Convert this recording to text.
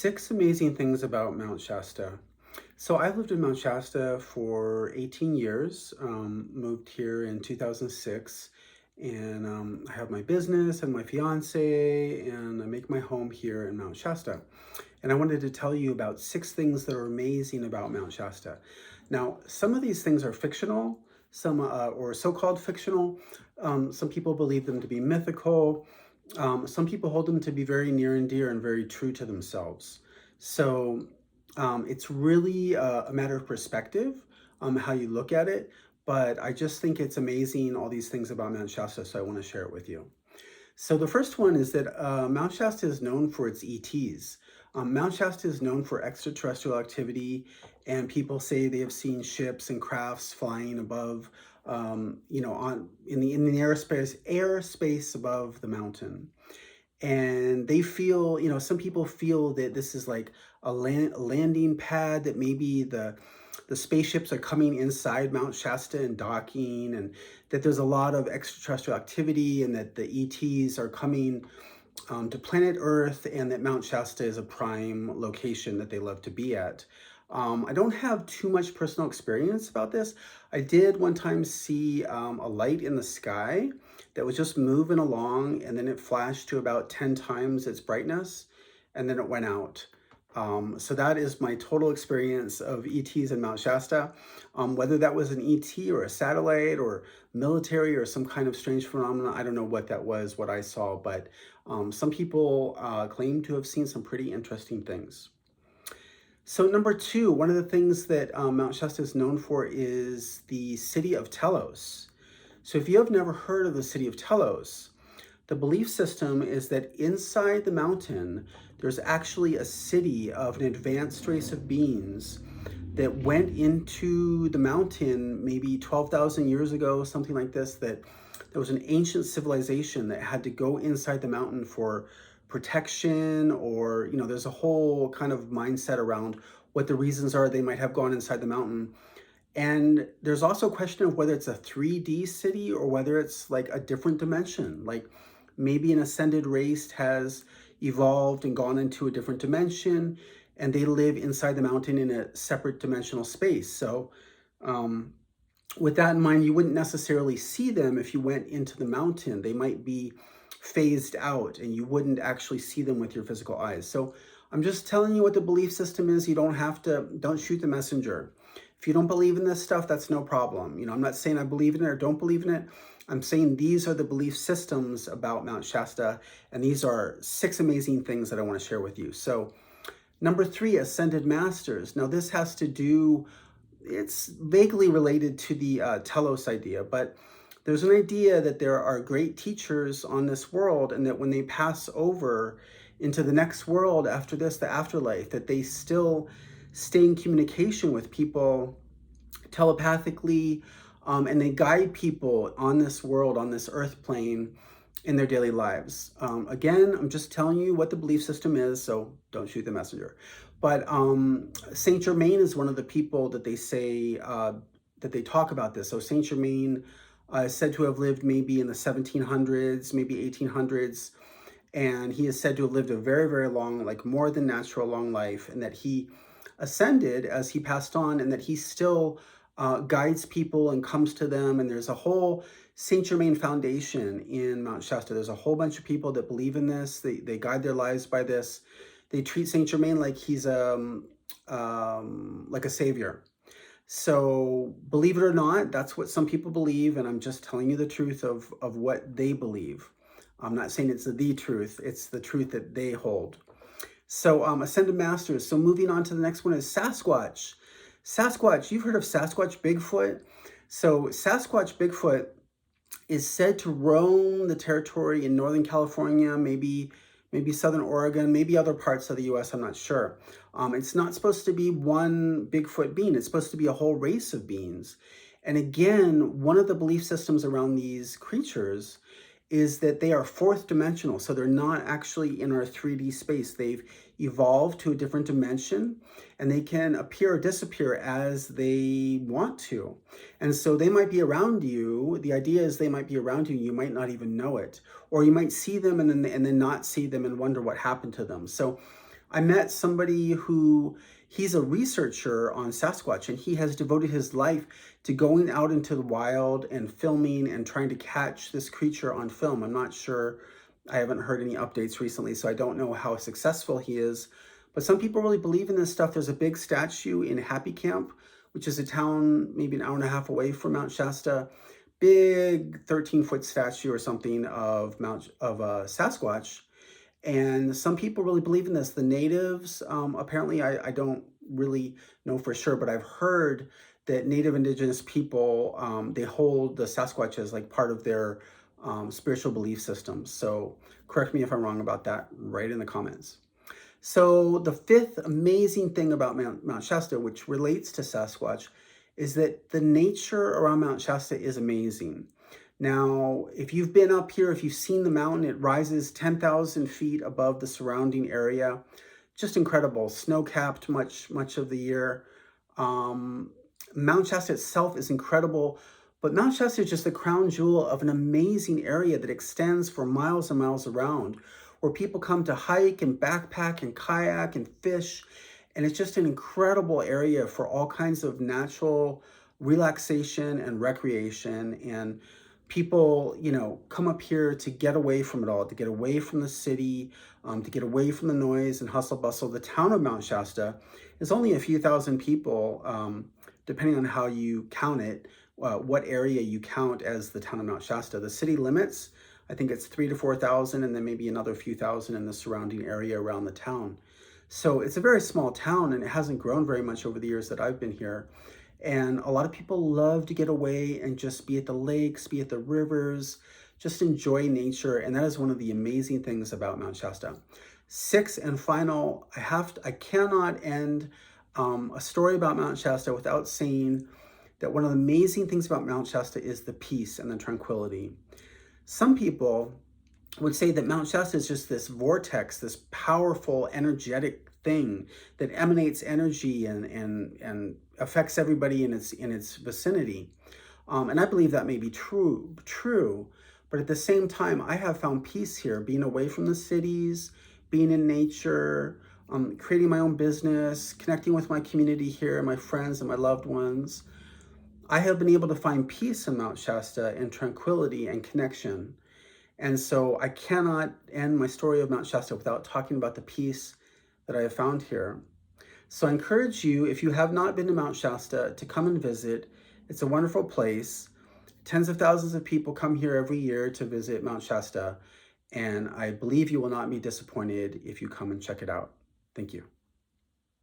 Six amazing things about Mount Shasta. So I've lived in Mount Shasta for 18 years, moved here in 2006, and I have my business and my fiance, and I make my home here in Mount Shasta. And I wanted to tell you about six things that are amazing about Mount Shasta. Now, some of these things are fictional, some or so-called fictional. Some people believe them to be mythical. Some people hold them to be very near and dear and very true to themselves. So it's really a matter of perspective, how you look at it. But I just think it's amazing, all these things about Mount Shasta, so I want to share it with you. So the first one is that Mount Shasta is known for its ETs. Mount Shasta is known for extraterrestrial activity, and people say they have seen ships and crafts flying above, on in the airspace above the mountain. And they feel, some people feel that this is like a landing pad, that maybe the spaceships are coming inside Mount Shasta and docking, and that there's a lot of extraterrestrial activity, and that the ETs are coming to planet Earth, and that Mount Shasta is a prime location that they love to be at. I don't have too much personal experience about this. I did one time see a light in the sky that was just moving along, and then it flashed to about 10 times its brightness, and then it went out. So that is my total experience of ETs in Mount Shasta. Whether that was an ET or a satellite or military or some kind of strange phenomenon, I don't know what that was, what I saw, but some people claim to have seen some pretty interesting things. So number two, one of the things that Mount Shasta is known for is the city of Telos. So if you have never heard of the city of Telos, the belief system is that inside the mountain, there's actually a city of an advanced race of beings that went into the mountain maybe 12,000 years ago, something like this, that there was an ancient civilization that had to go inside the mountain for protection, or, there's a whole kind of mindset around what the reasons are they might have gone inside the mountain. And there's also a question of whether it's a 3D city or whether it's like a different dimension. Like maybe an ascended race has evolved and gone into a different dimension, and they live inside the mountain in a separate dimensional space. So with that in mind, you wouldn't necessarily see them if you went into the mountain. They might be phased out, and you wouldn't actually see them with your physical eyes. So I'm just telling you what the belief system is. You don't shoot the messenger. If you don't believe in this stuff, that's no problem. I'm not saying I believe in it or don't believe in it. I'm saying these are the belief systems about Mount Shasta, and these are six amazing things that I want to share with you. So number three, ascended masters. Now this has to do, it's vaguely related to the Telos idea, but there's an idea that there are great teachers on this world, and that when they pass over into the next world after this, the afterlife, that they still stay in communication with people telepathically, and they guide people on this world, on this earth plane, in their daily lives. Again, I'm just telling you what the belief system is, so don't shoot the messenger. But Saint Germain is one of the people that they say, that they talk about this. So Saint Germain is said to have lived maybe in the 1700s, maybe 1800s. And he is said to have lived a very, very long, like more than natural long life, and that he ascended as he passed on, and that he still guides people and comes to them. And there's a whole Saint Germain Foundation in Mount Shasta. There's a whole bunch of people that believe in this. They guide their lives by this. They treat Saint Germain like he's like a savior. So believe it or not, that's what some people believe, and I'm just telling you the truth of what they believe. I'm not saying it's the truth, it's the truth that they hold. So ascended masters. So moving on to the next one is Sasquatch. Sasquatch, you've heard of Sasquatch Bigfoot. So Sasquatch Bigfoot is said to roam the territory in Northern California, maybe Southern Oregon, maybe other parts of the US, I'm not sure. It's not supposed to be one Bigfoot being, it's supposed to be a whole race of beings. And again, one of the belief systems around these creatures is that they are fourth dimensional. So they're not actually in our 3D space. They've evolved to a different dimension, and they can appear or disappear as they want to. And so they might be around you. The idea is they might be around you, and you might not even know it. Or you might see them and then not see them and wonder what happened to them. So I met somebody who he's a researcher on Sasquatch, and he has devoted his life to going out into the wild and filming and trying to catch this creature on film. I'm not sure. I haven't heard any updates recently, so I don't know how successful he is. But some people really believe in this stuff. There's a big statue in Happy Camp, which is a town maybe an hour and a half away from Mount Shasta. Big 13-foot statue or something of Sasquatch, and some people really believe in this. The natives, apparently, I don't really know for sure, but I've heard that native indigenous people, they hold the Sasquatch as like part of their spiritual belief system. So correct me if I'm wrong about that, right in the comments. So the fifth amazing thing about Mount Shasta, which relates to Sasquatch, is that the nature around Mount Shasta is amazing. Now, if you've been up here, if you've seen the mountain, it rises 10,000 feet above the surrounding area. Just incredible, snow-capped much of the year. Um, Mount Shasta itself is incredible, but Mount Shasta is just the crown jewel of an amazing area that extends for miles and miles around, where people come to hike and backpack and kayak and fish. And it's just an incredible area for all kinds of natural relaxation and recreation. And people, come up here to get away from it all, to get away from the city, to get away from the noise and hustle bustle. The town of Mount Shasta is only a few thousand people, depending on how you count it, what area you count as the town of Mount Shasta. The city limits, I think it's 3,000 to 4,000, and then maybe another few thousand in the surrounding area around the town. So it's a very small town, and it hasn't grown very much over the years that I've been here. And a lot of people love to get away and just be at the lakes, be at the rivers, just enjoy nature. And that is one of the amazing things about Mount Shasta. Sixth and final, I cannot end a story about Mount Shasta without saying that one of the amazing things about Mount Shasta is the peace and the tranquility. Some people would say that Mount Shasta is just this vortex, this powerful, energetic thing that emanates energy and affects everybody in its vicinity. And I believe that may be true, but at the same time, I have found peace here, being away from the cities, being in nature, creating my own business, connecting with my community here, my friends and my loved ones. I have been able to find peace in Mount Shasta and tranquility and connection. And so I cannot end my story of Mount Shasta without talking about the peace that I have found here. So I encourage you, if you have not been to Mount Shasta, to come and visit. It's a wonderful place. Tens of thousands of people come here every year to visit Mount Shasta, and I believe you will not be disappointed if you come and check it out. Thank you.